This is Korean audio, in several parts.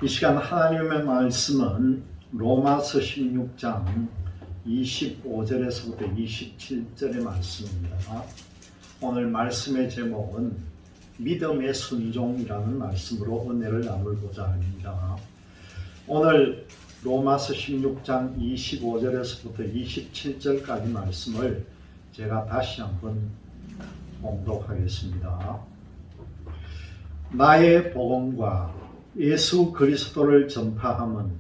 이 시간 하나님의 말씀은 로마서 16장 25절에서부터 27절의 말씀입니다. 오늘 말씀의 제목은 믿음의 순종이라는 말씀으로 은혜를 나누고자 합니다. 오늘 로마서 16장 25절에서부터 27절까지 말씀을 제가 다시 한번 봉독하겠습니다. 나의 복음과 예수 그리스도를 전파함은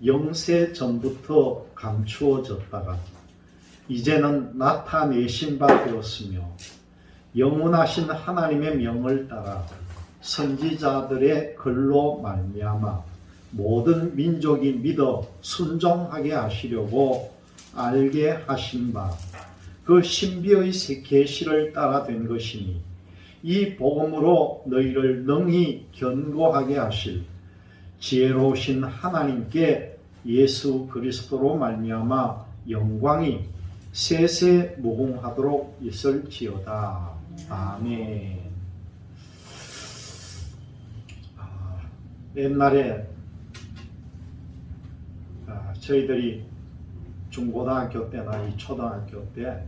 영세 전부터 감추어졌다가 이제는 나타내신 바 되었으며 영원하신 하나님의 명을 따라 선지자들의 글로 말미암아 모든 민족이 믿어 순종하게 하시려고 알게 하신 바 그 신비의 계시를 따라 된 것이니 이 복음으로 너희를 능히 견고하게 하실 지혜로우신 하나님께 예수 그리스도로 말미암아 영광이 세세 무궁하도록 있을지어다. 아멘. 옛날에 저희들이 중고등학교 때나 이 초등학교 때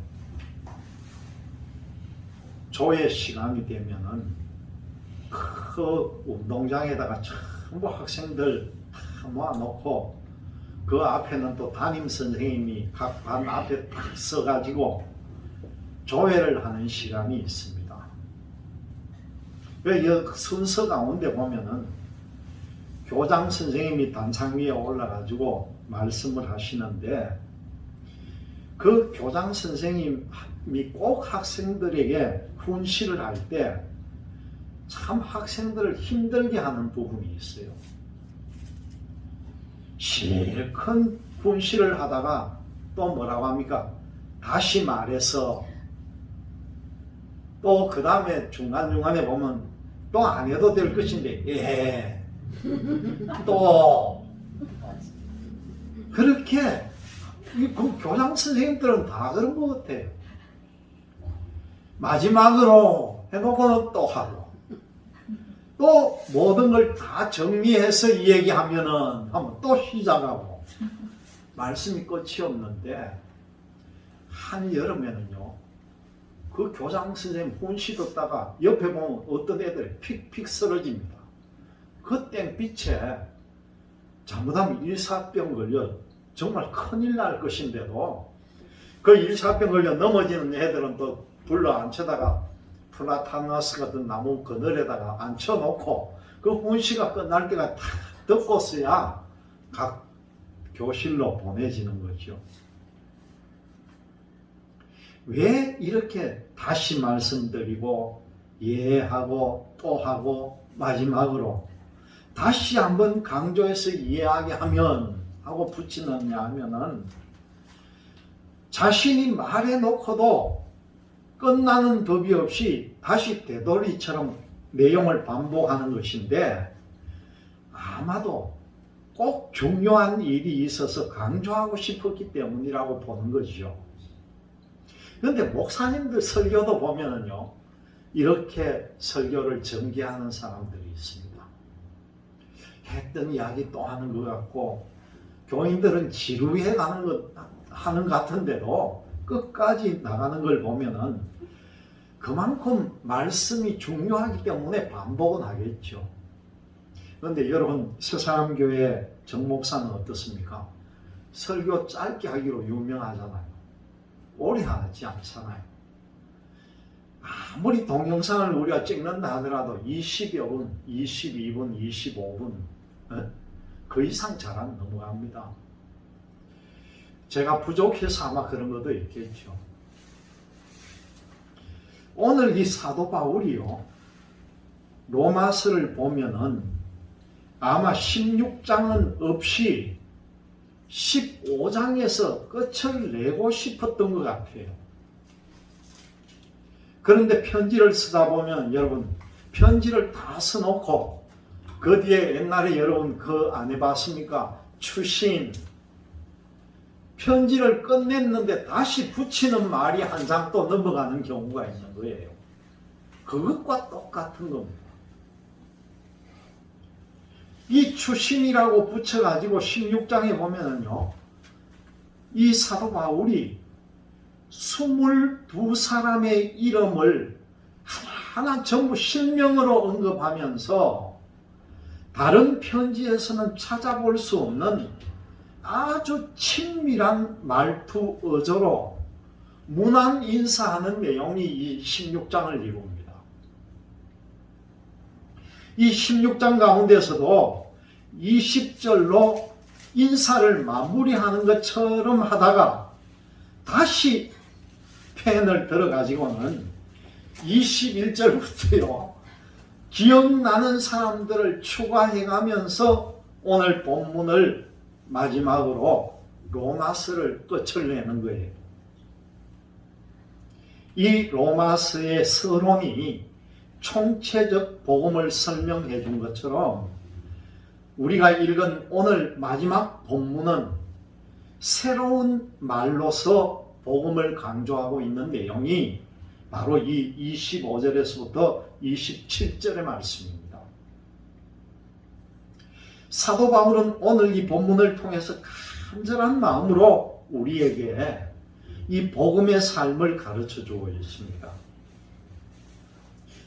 조회 시간이 되면은 그 운동장에다가 전부 학생들 다 모아놓고 그 앞에는 또 담임 선생님이 각 반 앞에 딱 서가지고 조회를 하는 시간이 있습니다. 그 순서 가운데 보면은 교장 선생님이 단상 위에 올라가지고 말씀을 하시는데 그 교장 선생님이 꼭 학생들에게 훈시를 할 때 참 학생들을 힘들게 하는 부분이 있어요. 실컷 훈시를 하다가 또 뭐라고 합니까? 다시 말해서 또 그 다음에 중간중간에 보면 또 안 해도 될 것인데 또 그렇게 그 교장 선생님들은 다 그런 것 같아요. 마지막으로 해놓고는 또 하고 또 모든 걸 다 정리해서 얘기하면은 한번 또 시작하고 말씀이 끝이 없는데 한여름에는요 그 교장 선생님 훈시 듣다가 옆에 보면 어떤 애들이 픽픽 쓰러집니다. 그 땡빛에 잘못하면 일사병 걸려 정말 큰일 날 것인데도 그 일사병 걸려 넘어지는 애들은 또 불러 앉혀다가 플라타너스 같은 나무 그늘에다가 앉혀놓고 그 훈시가 끝날 때가 다 듣고서야 각 교실로 보내지는 거죠. 왜 이렇게 다시 말씀드리고 이해하고 또 하고 마지막으로 다시 한번 강조해서 이해하게 하면 하고 붙이느냐 하면은 자신이 말해놓고도 끝나는 법이 없이 다시 되돌이처럼 내용을 반복하는 것인데 아마도 꼭 중요한 일이 있어서 강조하고 싶었기 때문이라고 보는 거죠. 그런데 목사님들 설교도 보면은요 이렇게 설교를 전개하는 사람들이 있습니다. 했던 이야기 또 하는 것 같고 교인들은 지루해 하는 것 같은데도 끝까지 나가는 걸 보면은 그만큼 말씀이 중요하기 때문에 반복은 하겠죠. 그런데 여러분 서사람교회 정목사는 어떻습니까? 설교 짧게 하기로 유명하잖아요. 오래 하지 않잖아요. 아무리 동영상을 우리가 찍는다 하더라도 20여 분, 22분, 25분 그 이상 잘 안 넘어갑니다. 제가 부족해서 아마 그런 것도 있겠죠. 오늘 이 사도 바울이요 로마서를 보면은 아마 16장은 없이 15장에서 끝을 내고 싶었던 것 같아요. 그런데 편지를 쓰다 보면 여러분 편지를 다 써놓고 그 뒤에 옛날에 여러분 그 안 해봤습니까? 추신 편지를 끝냈는데 다시 붙이는 말이 한 장 또 넘어가는 경우가 있는 거예요. 그것과 똑같은 겁니다. 이 추심이라고 붙여가지고 16장에 보면은요, 이 사도 바울이 22사람의 이름을 하나하나 전부 실명으로 언급하면서 다른 편지에서는 찾아볼 수 없는 아주 친밀한 말투 어조로 문안 인사하는 내용이 이 16장을 이룹니다. 이 16장 가운데서도 20절로 인사를 마무리하는 것처럼 하다가 다시 펜을 들어가지고는 21절부터요, 기억나는 사람들을 추가해가면서 오늘 본문을 마지막으로 로마서를 끝을 내는 거예요. 이 로마서의 서론이 총체적 복음을 설명해 준 것처럼 우리가 읽은 오늘 마지막 본문은 새로운 말로서 복음을 강조하고 있는 내용이 바로 이 25절에서부터 27절의 말씀입니다. 사도 바울은 오늘 이 본문을 통해서 간절한 마음으로 우리에게 이 복음의 삶을 가르쳐 주고 있습니다.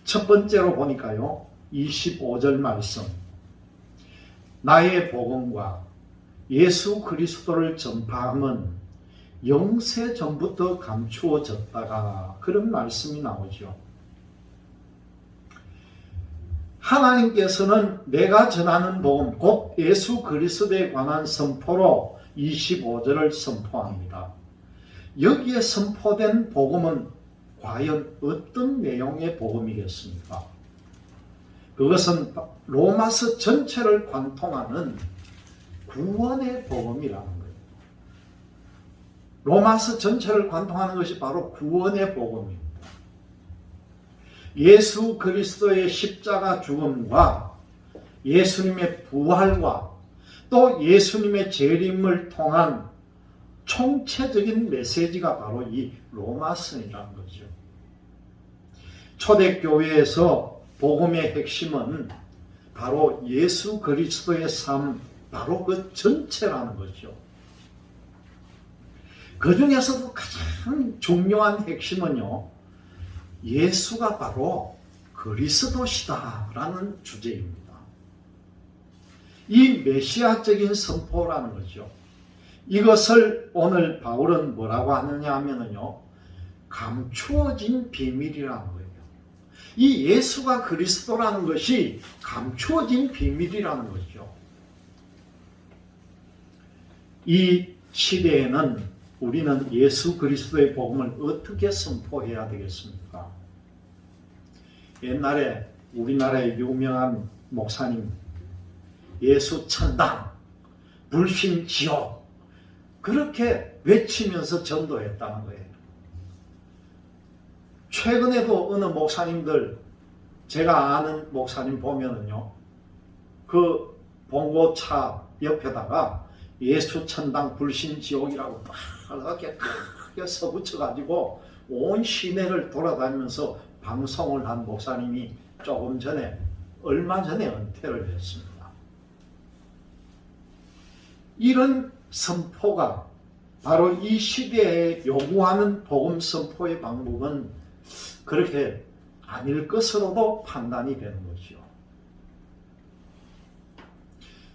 첫 번째로 보니까요, 25절 말씀. 나의 복음과 예수 그리스도를 전파함은 영세 전부터 감추어졌다가, 그런 말씀이 나오죠. 하나님께서는 내가 전하는 복음, 곧 예수 그리스도에 관한 선포로 25절을 선포합니다. 여기에 선포된 복음은 과연 어떤 내용의 복음이겠습니까? 그것은 로마서 전체를 관통하는 구원의 복음이라는 거예요. 로마서 전체를 관통하는 것이 바로 구원의 복음입니다. 예수 그리스도의 십자가 죽음과 예수님의 부활과 또 예수님의 재림을 통한 총체적인 메시지가 바로 이 로마서이라는 거죠. 초대교회에서 복음의 핵심은 바로 예수 그리스도의 삶, 바로 그 전체라는 거죠. 그 중에서도 가장 중요한 핵심은요, 예수가 바로 그리스도시다라는 주제입니다. 이 메시아적인 선포라는 거죠. 이것을 오늘 바울은 뭐라고 하느냐 하면은요, 감추어진 비밀이라는 거예요. 이 예수가 그리스도라는 것이 감추어진 비밀이라는 거죠. 이 시대에는 우리는 예수 그리스도의 복음을 어떻게 선포해야 되겠습니까? 옛날에 우리나라의 유명한 목사님, 예수 천당, 불신 지옥, 그렇게 외치면서 전도했다는 거예요. 최근에도 어느 목사님들, 제가 아는 목사님 보면은요, 그 봉고차 옆에다가 예수 천당 불신 지옥이라고 빨갛게 크게 써붙여가지고 온 시내를 돌아다니면서 방송을 한 목사님이 얼마 전에 은퇴를 했습니다. 이런 선포가 바로 이 시대에 요구하는 복음 선포의 방법은 그렇게 아닐 것으로도 판단이 되는 거죠.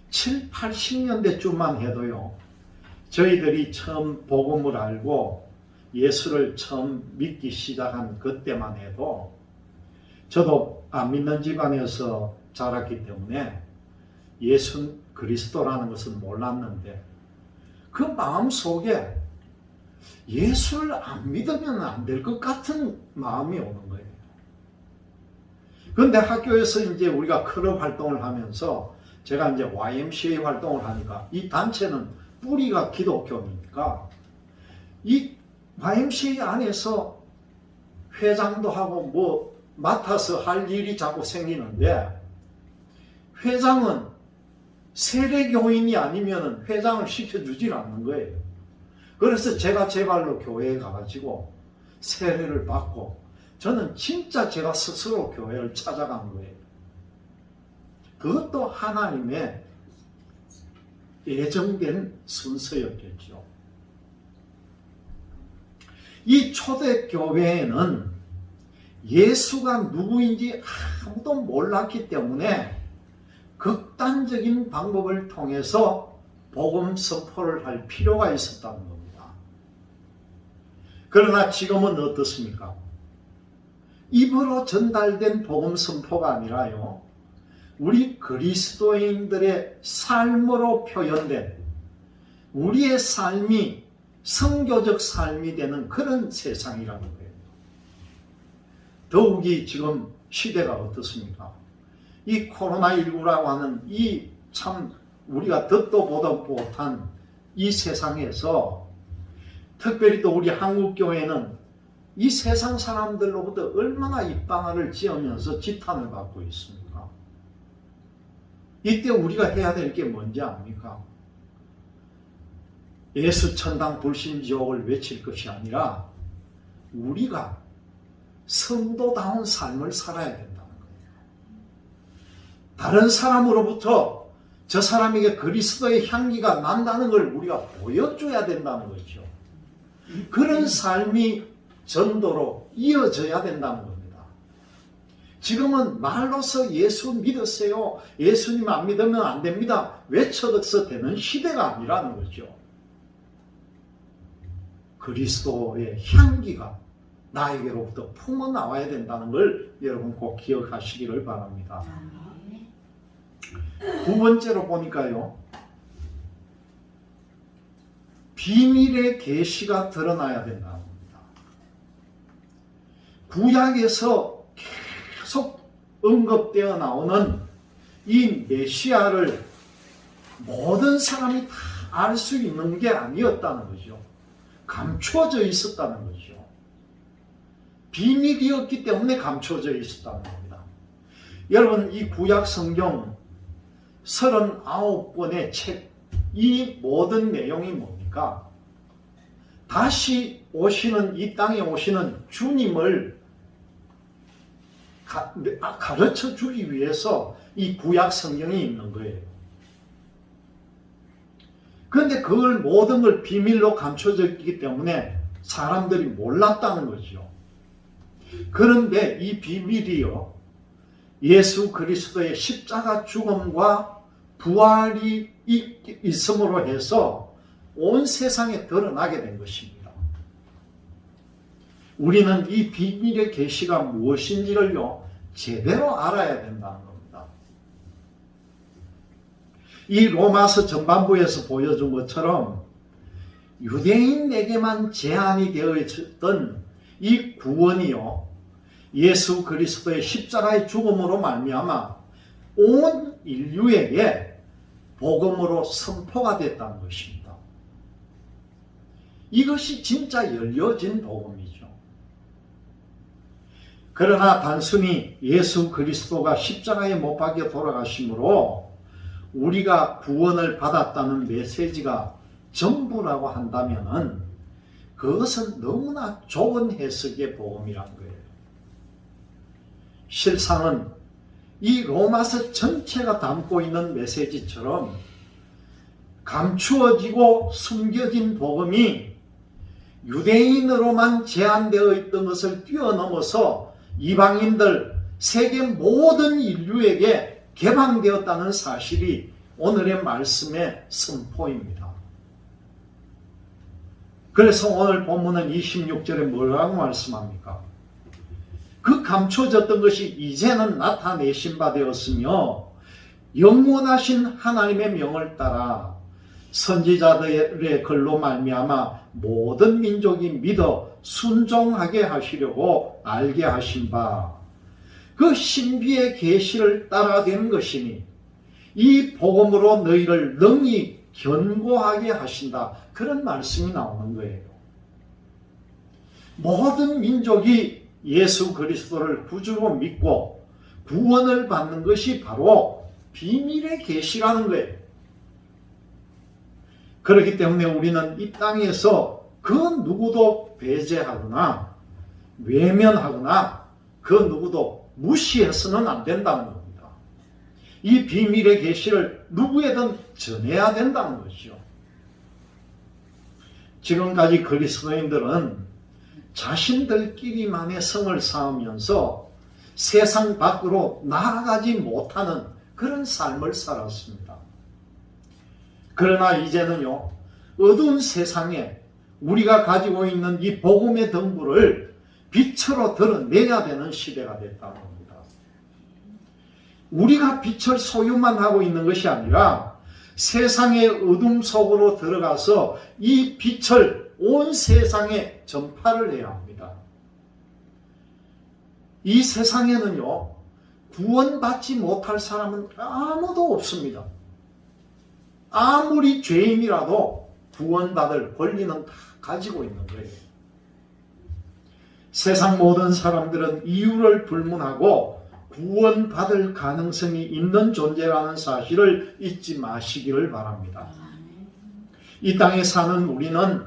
7, 80년대쯤만 해도요, 저희들이 처음 복음을 알고 예수를 처음 믿기 시작한 그때만 해도, 저도 안 믿는 집안에서 자랐기 때문에 예수 그리스도라는 것을 몰랐는데, 그 마음속에 예수를 안 믿으면 안 될 것 같은 마음이 오는 거예요. 그런데 학교에서 이제 우리가 클럽 활동을 하면서 제가 이제 YMCA 활동을 하니까, 이 단체는 뿌리가 기독교니까 이 YMCA 안에서 회장도 하고 뭐 맡아서 할 일이 자꾸 생기는데, 회장은 세례교인이 아니면 회장을 시켜주질 않는 거예요. 그래서 제가 제 발로 교회에 가가지고 세례를 받고, 저는 진짜 제가 스스로 교회를 찾아간 거예요. 그것도 하나님의 예정된 순서였겠죠. 이 초대교회에는 예수가 누구인지 아무도 몰랐기 때문에 극단적인 방법을 통해서 복음 선포를 할 필요가 있었다는 겁니다. 그러나 지금은 어떻습니까? 입으로 전달된 복음 선포가 아니라요, 우리 그리스도인들의 삶으로 표현된 우리의 삶이 선교적 삶이 되는 그런 세상이라는 거예요. 더욱이 지금 시대가 어떻습니까? 이 코로나19라고 하는 이 참 우리가 듣도 보도 못한 이 세상에서 특별히 또 우리 한국교회는 이 세상 사람들로부터 얼마나 입방아를 지으면서 지탄을 받고 있습니까? 이때 우리가 해야 될 게 뭔지 압니까? 예수 천당 불신지옥을 외칠 것이 아니라 우리가 성도다운 삶을 살아야 된다는 거예요. 다른 사람으로부터 저 사람에게 그리스도의 향기가 난다는 걸 우리가 보여줘야 된다는 거죠. 그런 삶이 전도로 이어져야 된다는 겁니다. 지금은 말로서 예수 믿으세요, 예수님 안 믿으면 안 됩니다, 외쳐서 되는 시대가 아니라는 거죠. 그리스도의 향기가 나에게로부터 품어나와야 된다는 걸 여러분 꼭 기억하시기를 바랍니다. 두 번째로 보니까요, 비밀의 계시가 드러나야 된다는 겁니다. 구약에서 계속 언급되어 나오는 이 메시아를 모든 사람이 다 알 수 있는 게 아니었다는 거죠. 감추어져 있었다는 거죠. 비밀이었기 때문에 감추어져 있었다는 겁니다. 여러분, 이 구약 성경 39권의 책, 이 모든 내용이 뭡니까? 다시 오시는, 이 땅에 오시는 주님을 가르쳐 주기 위해서 이 구약 성경이 있는 거예요. 그런데 그걸 모든 걸 비밀로 감춰져 있기 때문에 사람들이 몰랐다는 거죠. 그런데 이 비밀이요, 예수 그리스도의 십자가 죽음과 부활이 있음으로 해서 온 세상에 드러나게 된 것입니다. 우리는 이 비밀의 계시가 무엇인지를요, 제대로 알아야 된다는 겁니다. 이 로마서 전반부에서 보여준 것처럼 유대인에게만 제한이 되어 있었던 이 구원이요, 예수 그리스도의 십자가의 죽음으로 말미암아 온 인류에게 복음으로 선포가 됐다는 것입니다. 이것이 진짜 열려진 복음이죠. 그러나 단순히 예수 그리스도가 십자가에 못 박혀 돌아가심으로 우리가 구원을 받았다는 메시지가 전부라고 한다면 그것은 너무나 좁은 해석의 복음이란 거예요. 실상은 이 로마서 전체가 담고 있는 메시지처럼 감추어지고 숨겨진 복음이 유대인으로만 제한되어 있던 것을 뛰어넘어서 이방인들, 세계 모든 인류에게 개방되었다는 사실이 오늘의 말씀의 선포입니다. 그래서 오늘 본문은 26절에 뭐라고 말씀합니까? 그 감춰졌던 것이 이제는 나타내신 바 되었으며 영원하신 하나님의 명을 따라 선지자들의 글로 말미암아 모든 민족이 믿어 순종하게 하시려고 알게 하신 바, 그 신비의 계시를 따라 된 것이니 이 복음으로 너희를 능히 견고하게 하신다. 그런 말씀이 나오는 거예요. 모든 민족이 예수 그리스도를 구주로 믿고 구원을 받는 것이 바로 비밀의 계시라는 거예요. 그렇기 때문에 우리는 이 땅에서 그 누구도 배제하거나 외면하거나 그 누구도 무시해서는 안 된다는 겁니다. 이 비밀의 계시를 누구에든 전해야 된다는 것이죠. 지금까지 그리스도인들은 자신들끼리만의 성을 쌓으면서 세상 밖으로 나아가지 못하는 그런 삶을 살았습니다. 그러나 이제는요, 어두운 세상에 우리가 가지고 있는 이 복음의 덩굴을 빛으로 드러내야 되는 시대가 됐다는 겁니다. 우리가 빛을 소유만 하고 있는 것이 아니라 세상의 어둠 속으로 들어가서 이 빛을 온 세상에 전파를 해야 합니다. 이 세상에는요, 구원받지 못할 사람은 아무도 없습니다. 아무리 죄인이라도 구원받을 권리는 다 가지고 있는 거예요. 세상 모든 사람들은 이유를 불문하고 구원받을 가능성이 있는 존재라는 사실을 잊지 마시기를 바랍니다. 이 땅에 사는 우리는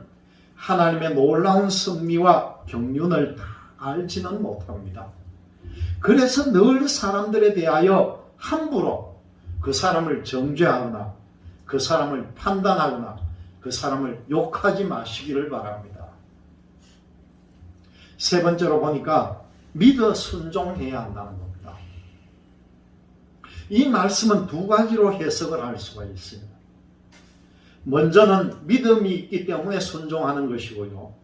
하나님의 놀라운 섭리와 경륜을 다 알지는 못합니다. 그래서 늘 사람들에 대하여 함부로 그 사람을 정죄하거나 그 사람을 판단하거나 그 사람을 욕하지 마시기를 바랍니다. 세 번째로 보니까 믿어 순종해야 한다는 겁니다. 이 말씀은 두 가지로 해석을 할 수가 있습니다. 먼저는 믿음이 있기 때문에 순종하는 것이고요.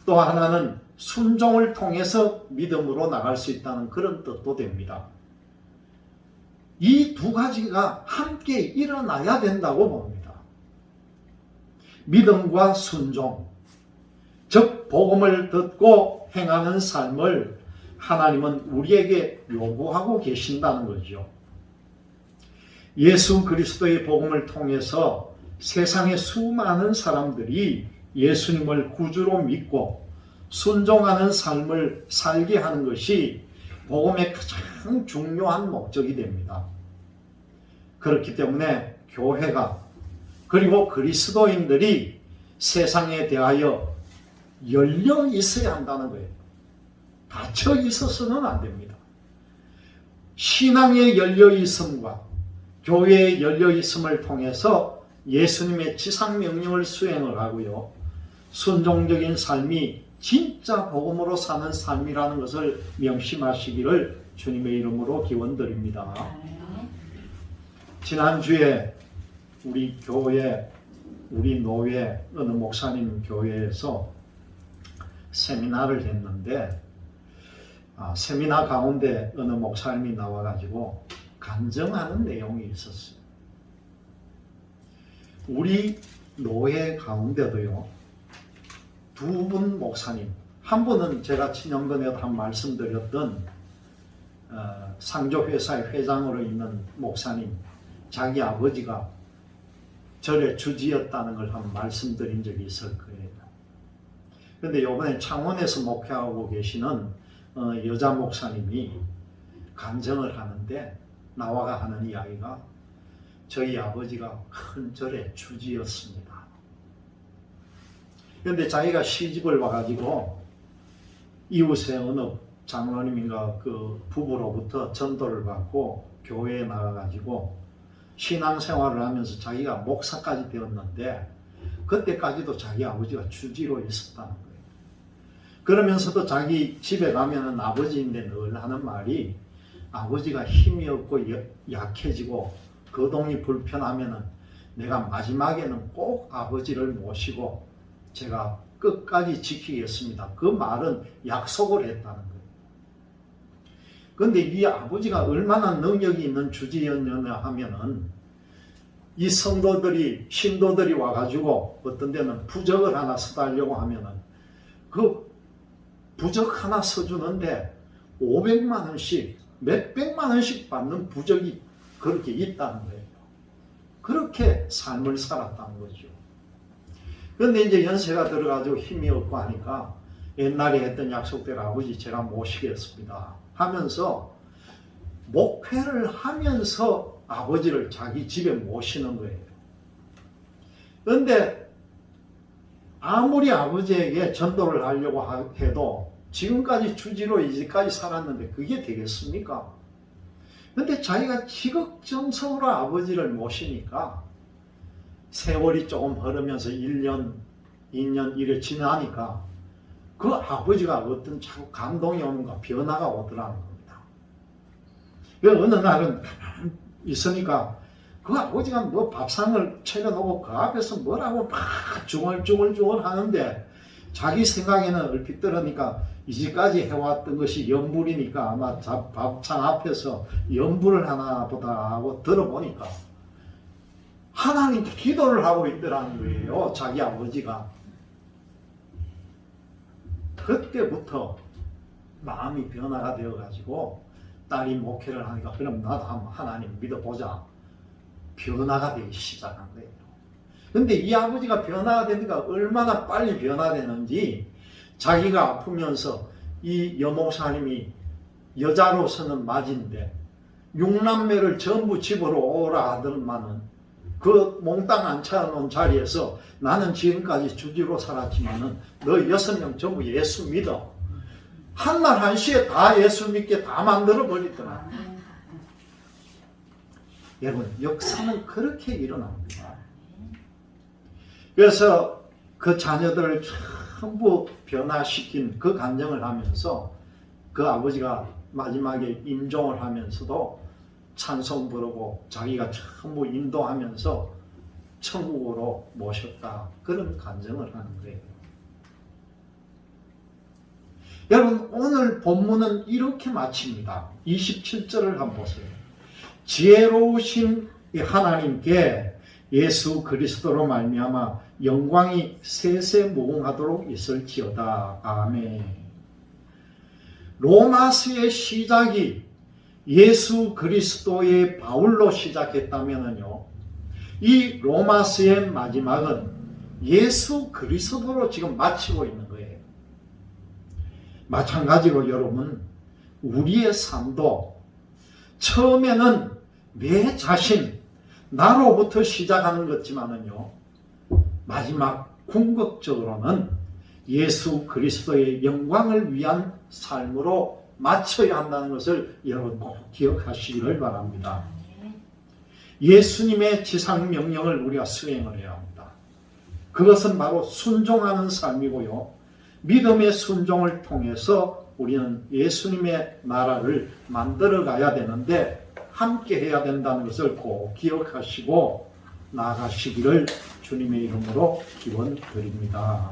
또 하나는 순종을 통해서 믿음으로 나갈 수 있다는 그런 뜻도 됩니다. 이 두 가지가 함께 일어나야 된다고 봅니다. 믿음과 순종, 즉 복음을 듣고 행하는 삶을 하나님은 우리에게 요구하고 계신다는 거죠. 예수 그리스도의 복음을 통해서 세상의 수많은 사람들이 예수님을 구주로 믿고 순종하는 삶을 살게 하는 것이 복음의 가장 중요한 목적이 됩니다. 그렇기 때문에 교회가 그리고 그리스도인들이 세상에 대하여 열려 있어야 한다는 거예요. 닫혀 있어서는 안 됩니다. 신앙의 열려 있음과 교회의 열려 있음을 통해서 예수님의 지상명령을 수행을 하고요. 순종적인 삶이 진짜 복음으로 사는 삶이라는 것을 명심하시기를 주님의 이름으로 기원드립니다. 지난주에 우리 교회, 우리 노회 어느 목사님 교회에서 세미나를 했는데 세미나 가운데 어느 목사님이 나와가지고 간증하는 내용이 있었어요. 우리 노회 가운데도요, 두 분 목사님, 한 분은 제가 친형전에도 한 말씀드렸던 상조회사의 회장으로 있는 목사님, 자기 아버지가 절의 주지였다는 걸 한번 말씀드린 적이 있을 거예요. 그런데 이번에 창원에서 목회하고 계시는 여자 목사님이 간증을 하는데 나와가 하는 이야기가 저희 아버지가 큰 절의 주지였습니다. 그런데 자기가 시집을 와가지고 이웃의 어느 장로님인가 그 부부로부터 전도를 받고 교회에 나가가지고 신앙생활을 하면서 자기가 목사까지 되었는데 그때까지도 자기 아버지가 주지로 있었다는 거예요. 그러면서도 자기 집에 가면은 아버지인데 늘 하는 말이 아버지가 힘이 없고 약해지고 거동이 불편하면은 내가 마지막에는 꼭 아버지를 모시고 제가 끝까지 지키겠습니다. 그 말은 약속을 했다는 거예요. 그런데 이 아버지가 얼마나 능력이 있는 주지였느냐 하면은 이 성도들이, 신도들이 와가지고 어떤 데는 부적을 하나 써달라고 하면은 그 부적 하나 써주는데 500만 원씩, 몇백만 원씩 받는 부적이 그렇게 있다는 거예요. 그렇게 삶을 살았다는 거죠. 그런데 이제 연세가 들어가지고 힘이 없고 하니까 옛날에 했던 약속대로 아버지 제가 모시겠습니다 하면서 목회를 하면서 아버지를 자기 집에 모시는 거예요. 그런데 아무리 아버지에게 전도를 하려고 해도 지금까지 주지로 이제까지 살았는데 그게 되겠습니까? 근데 자기가 지극정성으로 아버지를 모시니까 세월이 조금 흐르면서 1년, 2년 이래 지나니까 그 아버지가 어떤 자꾸 감동이 오는가 변화가 오더라는 겁니다. 어느 날은 있으니까 그 아버지가 뭐 밥상을 차려놓고 그 앞에서 뭐라고 막 중얼중얼 하는데 자기 생각에는 얼핏 들으니까 이제까지 해왔던 것이 연불이니까 아마 밥상 앞에서 연불을 하나 보다 하고 들어보니까 하나님께 기도를 하고 있더라는 거예요. 자기 아버지가. 그때부터 마음이 변화가 되어가지고 딸이 목회를 하니까 그럼 나도 한번 하나님 믿어보자. 변화가 되기 시작한 거예요. 근데 이 아버지가 변화가 되니까 얼마나 빨리 변화되는지 자기가 아프면서 이 여목사님이 여자로서는 맞인데 6남매를 전부 집으로 오라 하더만은 그 몽땅 안 차놓은 자리에서 나는 지금까지 주지로 살았지만은 너 6명 전부 예수 믿어. 한날 한시에 다 예수 믿게 다 만들어 버리더라. 여러분, 역사는 그렇게 일어납니다. 그래서 그 자녀들을 전부 변화시킨 그 간증을 하면서 그 아버지가 마지막에 임종을 하면서도 찬송 부르고 자기가 전부 인도하면서 천국으로 모셨다. 그런 간증을 하는 거예요. 여러분, 오늘 본문은 이렇게 마칩니다. 27절을 한번 보세요. 지혜로우신 하나님께 예수 그리스도로 말미암아 영광이 세세무궁하도록 있을지어다. 아멘. 로마서의 시작이 예수 그리스도의 바울로 시작했다면요, 이 로마서의 마지막은 예수 그리스도로 지금 마치고 있는 거예요. 마찬가지로 여러분, 우리의 삶도 처음에는 내 자신, 나로부터 시작하는 것지만은요, 마지막 궁극적으로는 예수 그리스도의 영광을 위한 삶으로 맞춰야 한다는 것을 여러분 꼭 기억하시기를 바랍니다. 예수님의 지상 명령을 우리가 수행을 해야 합니다. 그것은 바로 순종하는 삶이고요, 믿음의 순종을 통해서 우리는 예수님의 나라를 만들어 가야 되는데 함께 해야 된다는 것을 꼭 기억하시고 나아가시기를 주님의 이름으로 기원드립니다.